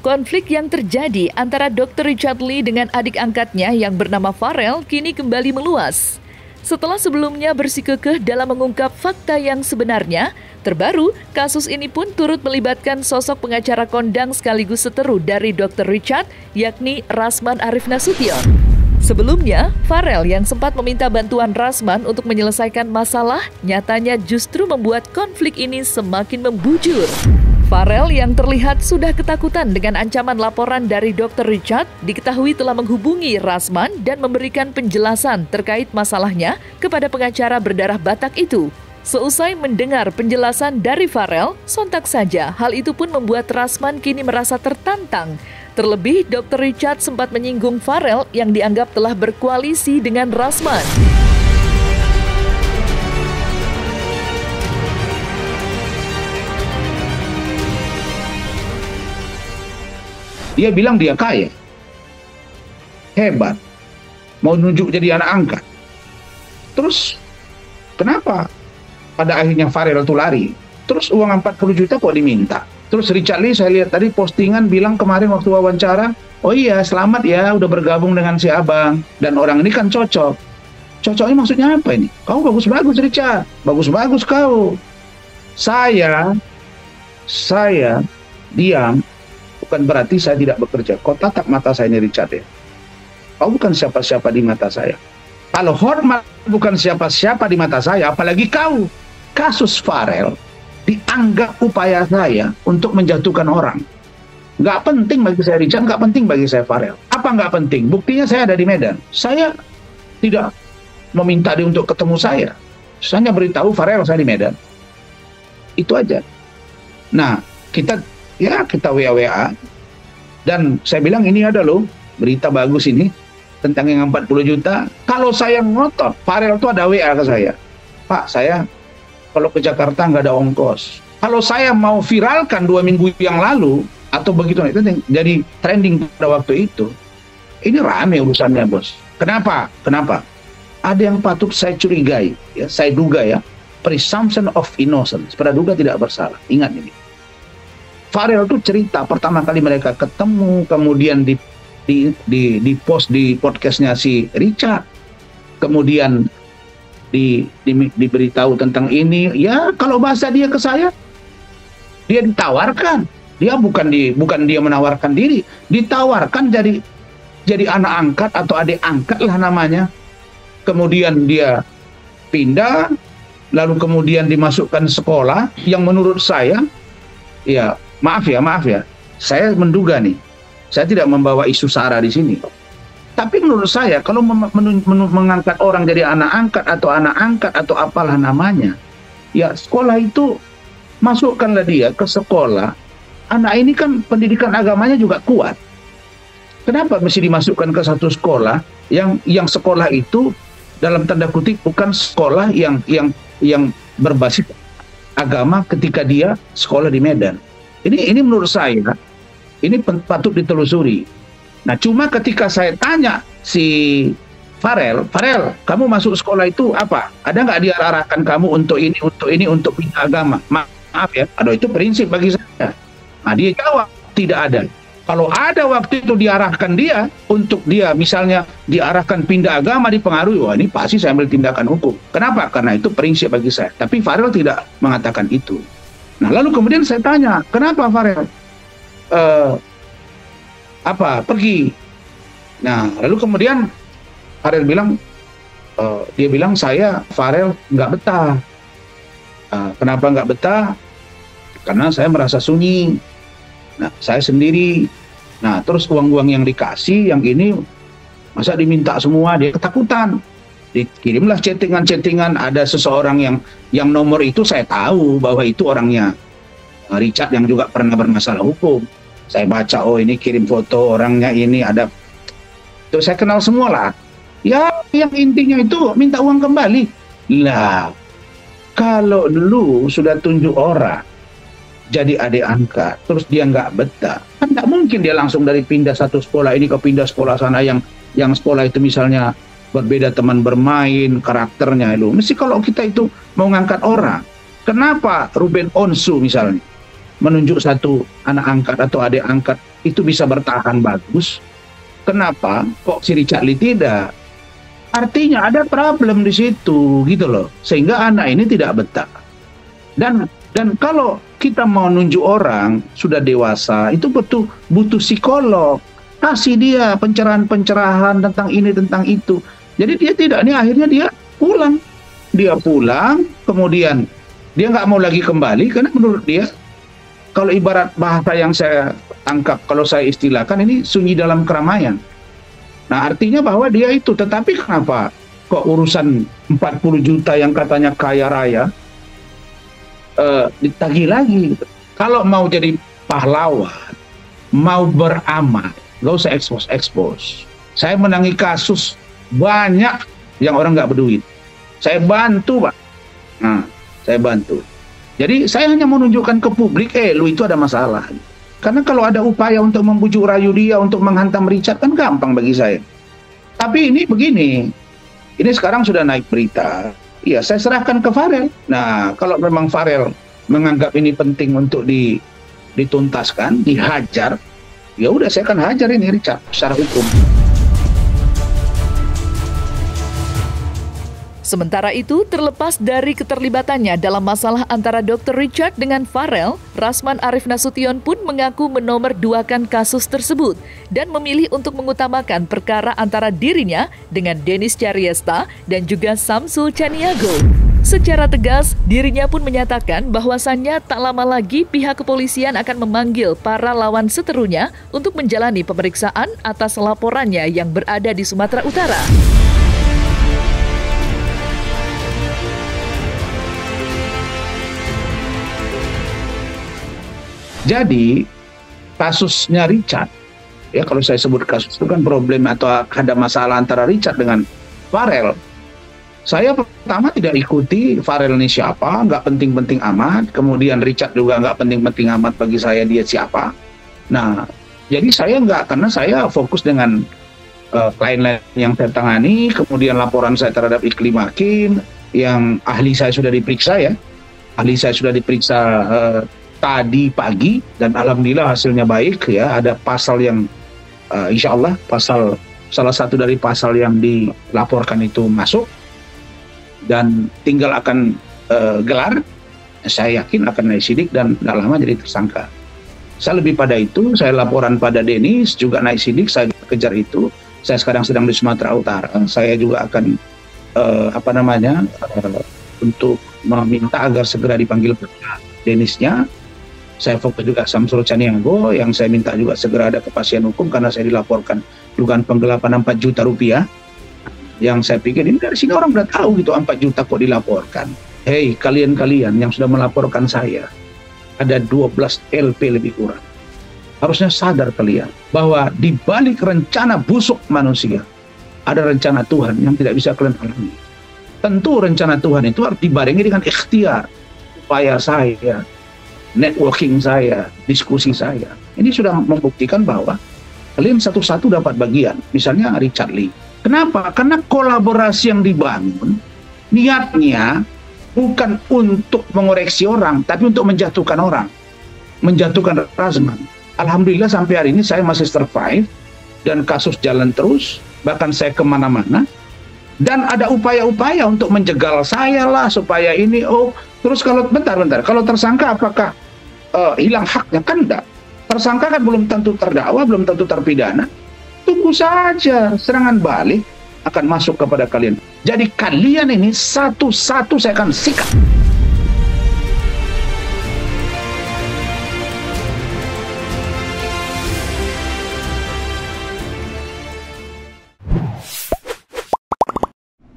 Konflik yang terjadi antara Dr. Richard Lee dengan adik angkatnya yang bernama Farel kini kembali meluas. Setelah sebelumnya bersikukuh dalam mengungkap fakta yang sebenarnya, terbaru kasus ini pun turut melibatkan sosok pengacara kondang sekaligus seteru dari Dr. Richard, yakni Rasman Arif Nasution. Sebelumnya, Farel yang sempat meminta bantuan Rasman untuk menyelesaikan masalah, nyatanya justru membuat konflik ini semakin membujur. Farel yang terlihat sudah ketakutan dengan ancaman laporan dari Dr. Richard diketahui telah menghubungi Rasman dan memberikan penjelasan terkait masalahnya kepada pengacara berdarah Batak itu. Seusai mendengar penjelasan dari Farel, sontak saja hal itu pun membuat Rasman kini merasa tertantang. Terlebih Dr. Richard sempat menyinggung Farel yang dianggap telah berkoalisi dengan Rasman. Dia bilang dia kaya, hebat, mau nunjuk jadi anak angkat. Terus kenapa pada akhirnya Farel itu lari? Terus uang 40 juta kok diminta? Terus Richard Lee saya lihat tadi postingan bilang kemarin waktu wawancara, oh iya selamat ya udah bergabung dengan si abang. Dan orang ini kan cocok. Cocoknya maksudnya apa ini? Kau bagus-bagus Richard, bagus-bagus kau. Saya diam. Bukan berarti saya tidak bekerja. Kau tatap mata saya ini Richard ya. Kau bukan siapa-siapa di mata saya. Kalau hormat bukan siapa-siapa di mata saya, apalagi kau. Kasus Farel dianggap upaya saya untuk menjatuhkan orang. Nggak penting bagi saya Richard, nggak penting bagi saya Farel. Apa nggak penting? Buktinya saya ada di Medan. Saya tidak meminta dia untuk ketemu saya. Saya hanya beritahu Farel saya di Medan. Itu aja. Nah, kita WA, dan saya bilang ini ada loh berita bagus ini tentang yang 40 juta. Kalau saya ngotot, Farel itu ada WA ke saya, Pak saya kalau ke Jakarta nggak ada ongkos. Kalau saya mau viralkan 2 minggu yang lalu atau begitu, itu jadi trending pada waktu itu. Ini rame urusannya bos. Kenapa? Ada yang patut saya curigai, ya, saya duga ya, presumption of innocence, praduga tidak bersalah. Ingat ini. Farel itu cerita pertama kali mereka ketemu, kemudian di post di podcastnya si Richard, kemudian diberitahu tentang ini. Ya kalau bahasa dia ke saya, dia ditawarkan, dia bukan dia menawarkan diri, ditawarkan jadi anak angkat atau adik angkat lah namanya. Kemudian dia pindah, lalu kemudian dimasukkan sekolah yang menurut saya, ya maaf ya, saya menduga nih, saya tidak membawa isu SARA di sini. Tapi menurut saya kalau mengangkat orang jadi anak angkat atau apalah namanya, ya sekolah itu masukkanlah dia ke sekolah. Anak ini kan pendidikan agamanya juga kuat. Kenapa mesti dimasukkan ke satu sekolah yang sekolah itu dalam tanda kutip bukan sekolah yang berbasis agama ketika dia sekolah di Medan? Ini menurut saya, ini patut ditelusuri. Nah, cuma ketika saya tanya si Farel, kamu masuk sekolah itu apa? Ada nggak dia arahkan kamu untuk ini, untuk pindah agama? Maaf ya, aduh itu prinsip bagi saya. Nah, dia jawab, tidak ada. Kalau ada waktu itu diarahkan dia, untuk dia misalnya diarahkan pindah agama, dipengaruhi, wah ini pasti saya ambil tindakan hukum. Kenapa? Karena itu prinsip bagi saya. Tapi Farel tidak mengatakan itu. Nah, lalu kemudian saya tanya, kenapa Farel pergi? Nah, lalu kemudian Farel bilang, dia bilang Farel nggak betah. Kenapa nggak betah? Karena saya merasa sunyi. Nah, saya sendiri. Nah, terus uang-uang yang dikasih, yang ini masa diminta semua, dia ketakutan. Dikirimlah chattingan, ada seseorang yang nomor itu saya tahu bahwa itu orangnya Richard yang juga pernah bermasalah hukum. Saya baca, oh ini kirim foto orangnya ini ada. Itu saya kenal semua lah. Ya yang intinya itu minta uang kembali. Lah, kalau lu sudah tunjuk orang jadi adik angkat, terus dia nggak betah, kan nggak mungkin dia langsung dari pindah satu sekolah ini ke pindah sekolah sana yang sekolah itu misalnya berbeda teman bermain, karakternya itu. Mesti kalau kita itu mau ngangkat orang, kenapa Ruben Onsu misalnya menunjuk satu anak angkat atau adik angkat itu bisa bertahan bagus? Kenapa kok si Richard Lee tidak? Artinya ada problem di situ gitu loh, sehingga anak ini tidak betah. Dan kalau kita mau nunjuk orang sudah dewasa, itu butuh psikolog, kasih dia pencerahan-pencerahan tentang ini tentang itu. Jadi dia tidak, nih akhirnya dia pulang, kemudian dia nggak mau lagi kembali karena menurut dia, kalau ibarat bahasa yang saya tangkap, kalau saya istilahkan ini sunyi dalam keramaian. Nah artinya bahwa dia itu, tetapi kenapa kok urusan 40 juta yang katanya kaya raya ditagih lagi gitu. Kalau mau jadi pahlawan, mau beramal, gak usah expose. Saya menangi kasus banyak yang orang nggak berduit, saya bantu Pak. Nah, saya bantu. Jadi saya hanya menunjukkan ke publik, lu itu ada masalah. Karena kalau ada upaya untuk membujuk rayu dia untuk menghantam Richard kan gampang bagi saya. Tapi ini begini, ini sekarang sudah naik berita. Iya, saya serahkan ke Farel. Nah, kalau memang Farel menganggap ini penting untuk dituntaskan, dihajar, ya udah saya akan hajar ini Richard secara hukum. Sementara itu, terlepas dari keterlibatannya dalam masalah antara Dr. Richard dengan Farel, Rasman Arif Nasution pun mengaku menomorduakan kasus tersebut dan memilih untuk mengutamakan perkara antara dirinya dengan Dennis Cariesta dan juga Samsul Caniago. Secara tegas, dirinya pun menyatakan bahwasannya tak lama lagi pihak kepolisian akan memanggil para lawan seterunya untuk menjalani pemeriksaan atas laporannya yang berada di Sumatera Utara. Jadi kasusnya Richard, ya kalau saya sebut kasus itu kan problem atau ada masalah antara Richard dengan Farel. Saya pertama tidak ikuti Farel ini siapa, nggak penting-penting amat. Kemudian Richard juga nggak penting-penting amat bagi saya dia siapa. Nah, jadi saya nggak, karena saya fokus dengan klien-klien yang saya tangani. Kemudian laporan saya terhadap Iklim Hakim, yang ahli saya sudah diperiksa ya. Ahli saya sudah diperiksa tadi pagi dan alhamdulillah hasilnya baik ya. Ada pasal yang insya Allah salah satu dari pasal yang dilaporkan itu masuk dan tinggal akan gelar. Saya yakin akan naik sidik dan tidak lama jadi tersangka. Saya lebih pada itu, saya laporan pada Dennis juga naik sidik, saya kejar itu. Saya sekarang sedang di Sumatera Utara. Saya juga akan untuk meminta agar segera dipanggil Dennisnya. Saya fokus juga Samsul Caniago yang saya minta juga segera ada kepastian hukum karena saya dilaporkan dugaan penggelapan 4 juta rupiah. Yang saya pikir ini dari sini orang udah tahu gitu 4 juta kok dilaporkan. Hei kalian-kalian yang sudah melaporkan saya, ada 12 LP lebih kurang. Harusnya sadar kalian bahwa di balik rencana busuk manusia ada rencana Tuhan yang tidak bisa kalian alami. Tentu rencana Tuhan itu harus dibarengi dengan ikhtiar, upaya saya, networking saya, diskusi saya. Ini sudah membuktikan bahwa kalian satu-satu dapat bagian. Misalnya Richard Lee. Kenapa? Karena kolaborasi yang dibangun niatnya bukan untuk mengoreksi orang, tapi untuk menjatuhkan orang, menjatuhkan Rasman. Alhamdulillah sampai hari ini saya masih survive dan kasus jalan terus, bahkan saya kemana-mana. Dan ada upaya-upaya untuk menjegal saya lah supaya ini, terus kalau bentar, kalau tersangka apakah hilang haknya? Kan enggak. Tersangka kan belum tentu terdakwa, belum tentu terpidana. Tunggu saja, serangan balik akan masuk kepada kalian. Jadi kalian ini satu-satu saya akan sikat.